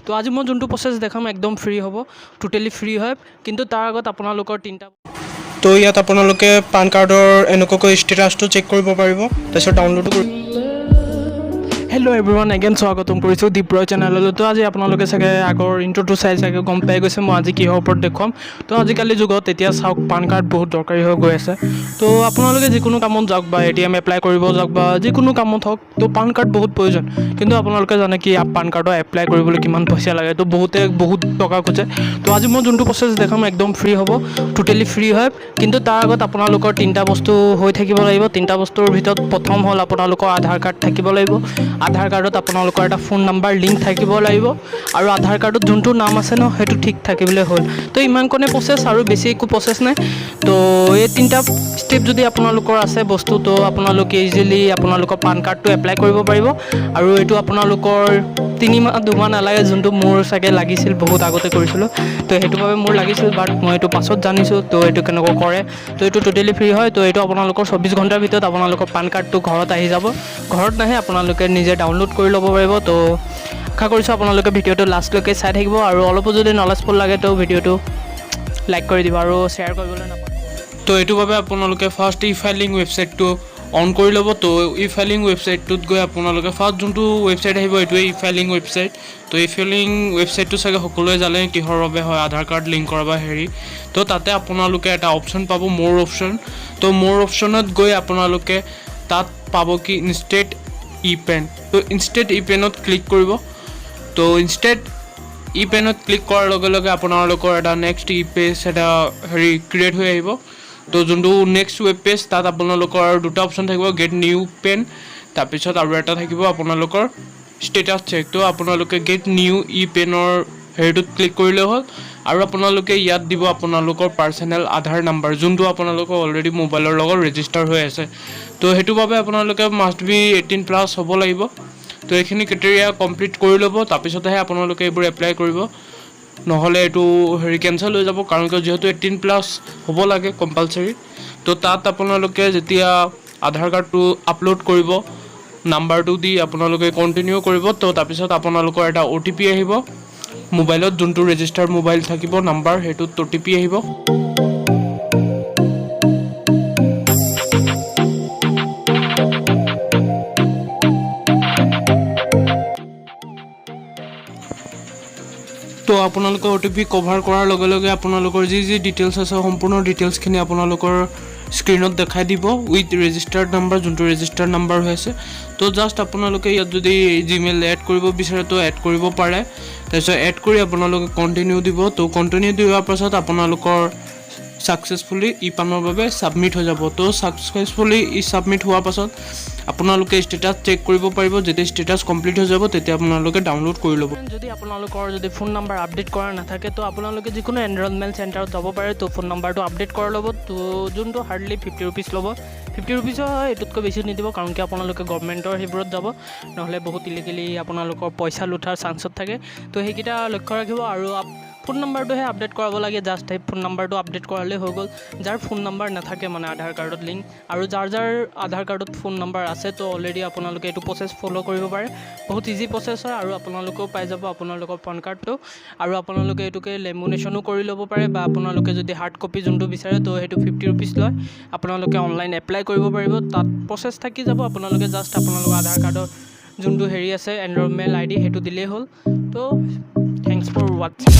তো আজি মই যোনটো প্ৰচেছ দেখাম একদম ফ্ৰী হ'ব, টোটেলি ফ্ৰী হয়, কিন্তু তাৰ আগত আপোনালোকৰ তিনিটা। তো ইয়াত আপোনালোকে পান কাৰ্ডৰ এনেকুৱাকৈ ষ্টেটাছটো চেক কৰিব পাৰিব, তাৰপিছত ডাউনলোডো কৰিব। হেল্ল' এভৰিৱান, এগেইন স্বাগতম কৰিছোঁ দীপ্ৰয় চেনেললৈ। তো আজি আপোনালোকে চাগে আগৰ ইণ্ট্ৰ'টো চাই চাগে গম পাই গৈছে মই আজি কিহৰ ওপৰত দেখুৱাম। তো আজিকালি যুগত এতিয়া চাওক পান কাৰ্ড বহুত দৰকাৰী হৈ গৈ আছে। তো আপোনালোকে যিকোনো কামত যাওক বা ATM এপ্লাই কৰিব যাওক বা যিকোনো কামত হওক, তো পান কাৰ্ড বহুত প্ৰয়োজন। কিন্তু আপোনালোকে জানে কি পান কাৰ্ডৰ এপ্লাই কৰিবলৈ কিমান পইচা লাগে, তো বহুতে বহুত টকা খোজে। তো আজি মই যোনটো প্ৰচেছ দেখাম একদম ফ্ৰী হ'ব, টোটেলি ফ্ৰী হয়, কিন্তু তাৰ আগত আপোনালোকৰ তিনিটা বস্তু হৈ থাকিব লাগিব। তিনিটা বস্তুৰ ভিতৰত প্ৰথম হ'ল আপোনালোকৰ আধাৰ কাৰ্ড থাকিব লাগিব। আধাৰ কাৰ্ডত আপোনালোকৰ এটা ফোন নাম্বাৰ লিংক থাকিব লাগিব, আৰু আধাৰ কাৰ্ডত যোনটো নাম আছে ন সেইটো ঠিক থাকিবলৈ হ'ল। তো ইমানকণে প্ৰচেছ, আৰু বেছি একো প্ৰচেছ নাই। তো এই তিনিটা ষ্টেপ যদি আপোনালোকৰ আছে বস্তু, তো আপোনালোকে ইজিলি আপোনালোকৰ পান কাৰ্ডটো এপ্লাই কৰিব পাৰিব। আৰু এইটো আপোনালোকৰ 3 মাহ 2 মাহ নালাগে, যোনটো মোৰ চাগে লাগিছিল বহুত আগতে কৰিছিলোঁ। তো সেইটো বাবে মোৰ লাগিছিল, বাট মই এইটো পাছত জানিছোঁ। তো এইটো কেনেকৈ কৰে, তো এইটো টোটেলি ফ্ৰী হয়। তো এইটো আপোনালোকৰ 24 ঘণ্টাৰ ভিতৰত আপোনালোকৰ পান কাৰ্ডটো ঘৰত আহি যাব। ঘৰত নাহে, আপোনালোকে নিজে ডাউনলোড কৰি ল'ব পাৰিব। তো আশা কৰিছোঁ আপোনালোকে ভিডিঅ'টো লাষ্টলৈকে চাই থাকিব, আৰু অলপো যদি নলেজফুল লাগে তো ভিডিঅ'টো লাইক কৰি দিব আৰু শ্বেয়াৰ কৰিবলৈ নাপাহৰিব। তো এইটো বাবে আপোনালোকে ফাৰ্ষ্ট ই ফাইলিং ৱেবছাইটটো অন কৰি ল'ব। তো ই ফাইলিং ৱেবছাইটটোত গৈ আপোনালোকে ফাৰ্ষ্ট যোনটো ৱেবছাইট আহিব এইটোৱে ই ফাইলিং ৱেবছাইট। তো ই ফাইলিং ৱেবছাইটটো চাগে সকলোৱে জানে কিহৰ বাবে হয়, আধাৰ কাৰ্ড লিংক কৰা বা হেৰি। তো তাতে আপোনালোকে এটা অপশ্যন পাব, মোৰ অপশ্যন। তো মোৰ অপশ্যনত গৈ আপোনালোকে তাত পাব কি ইনষ্টেট ই পেন। তো ইনষ্টেট ই পেনত ক্লিক কৰিব। তো ইনষ্টেট ই পেনত ক্লিক কৰাৰ লগে লগে আপোনালোকৰ এটা নেক্সট ই পেজ এটা হেৰি ক্ৰিয়েট হৈ আহিব। তো যোনটো নেক্সট ৱেব পেজ, তাত আপোনালোকৰ দুটা অপশ্যন থাকিব, গেট নিউ পেন, তাৰপিছত আৰু এটা থাকিব আপোনালোকৰ ষ্টেটাছ চেক। তো আপোনালোকে গেট নিউ ই পেনৰ হেৰিটোত ক্লিক কৰিলে হ'ল, আৰু আপোনালোকে ইয়াত দিব আপোনালোকৰ পাৰ্চনেল আধাৰ নাম্বাৰ, যোনটো আপোনালোকৰ অলৰেডি মোবাইলৰ লগত ৰেজিষ্টাৰ হৈ আছে। তো সেইটো বাবে আপোনালোকে মাষ্ট বি 18+ হ'ব লাগিব। তো এইখিনি ক্ৰাইটেৰিয়া কমপ্লিট কৰি ল'ব, তাৰপিছতহে আপোনালোকে এইবোৰ এপ্লাই কৰিব, নহ'লে এইটো হেৰি কেঞ্চেল হৈ যাব, কাৰণ কিয় যিহেতু 18+ হ'ব লাগে কম্পালচাৰী। তো তাত আপোনালোকে যেতিয়া আধাৰ কাৰ্ডটো আপলোড কৰিব, নাম্বাৰটো দি আপোনালোকে কণ্টিনিউ কৰিব। তো তাৰপিছত আপোনালোকৰ এটা OTP আহিব মোবাইলত, যোনটো ৰেজিষ্টাৰ মোবাইল থাকিব নাম্বাৰ, সেইটোত OTP আহিব। তো আপোনালোকৰ OTP কভাৰ কৰাৰ লগে লগে আপোনালোকৰ যি যি ডিটেইলছ আছে সম্পূৰ্ণ ডিটেইলছখিনি আপোনালোকৰ স্ক্ৰীণত দেখাই দিব উইথ ৰেজিষ্টাৰ্ড নাম্বাৰ, যোনটো ৰেজিষ্টাৰ্ড নাম্বাৰ হৈ আছে। তো জাষ্ট আপোনালোকে ইয়াত যদি জিমেইল এড কৰিব বিচাৰে তো এড কৰিব পাৰে, তাৰপিছত এড কৰি আপোনালোকে কণ্টিনিউ দিব। তো কণ্টিনিউ দিয়াৰ পাছত আপোনালোকৰ ছাকচেছফুলি ই পানৰ বাবে ছাবমিট হৈ যাব। তো ছাকচেছফুলি ই ছাবমিট হোৱাৰ পাছত আপোনালোকে ষ্টেটাছ চেক কৰিব পাৰিব। যেতিয়া ষ্টেটাছ কমপ্লিট হৈ যাব তেতিয়া আপোনালোকে ডাউনলোড কৰি ল'ব। যদি আপোনালোকৰ যদি ফোন নাম্বাৰ আপডেট কৰা নাথাকে, তো আপোনালোকে যিকোনো এনৰলমেণ্ট চেণ্টাৰত যাব পাৰে। তো ফোন নাম্বাৰটো আপডেট কৰা ল'ব, তো যোনটো হাৰ্ডলি 50 ৰুপিজ ল'ব। 50 ৰুপিজৰ হয়, এইটোতকৈ বেছি নিদিব, কাৰণ কি আপোনালোকে গভৰ্ণমেণ্টৰ সেইবোৰত যাব, নহ'লে বহুত ইলিগেলি আপোনালোকৰ পইচা লুটাৰ চান্সত থাকে। তো সেইকেইটা লক্ষ্য ৰাখিব, আৰু ফোন নাম্বাৰটোহে আপডেট কৰাব লাগে। জাষ্ট সেই ফোন নাম্বাৰটো আপডেট কৰালেই হৈ গ'ল। যাৰ ফোন নাম্বাৰ নাথাকে মানে আধাৰ কাৰ্ডত লিংক, আৰু যাৰ আধাৰ কাৰ্ডত ফোন নাম্বাৰ আছে, তো অলৰেডি আপোনালোকে এইটো প্ৰচেছ ফ'ল' কৰিব পাৰে। বহুত ইজি প্ৰচেছ হয়, আৰু আপোনালোকেও পাই যাব আপোনালোকৰ পান কাৰ্ডটো। আৰু আপোনালোকে এইটোকে লেমিনেশ্যনো কৰি ল'ব পাৰে, বা আপোনালোকে যদি হাৰ্ড কপি যোনটো বিচাৰে তো সেইটো 50 ৰুপিজ লয়। আপোনালোকে অনলাইন এপ্লাই কৰিব পাৰিব, তাত প্ৰচেছ থাকি যাব। আপোনালোকে জাষ্ট আপোনালোকৰ আধাৰ কাৰ্ডৰ যোনটো হেৰি আছে এনৰলমেণ্ট ID, সেইটো দিলেই হ'ল। তো থেংকছ ফৰ ৱাটছিং।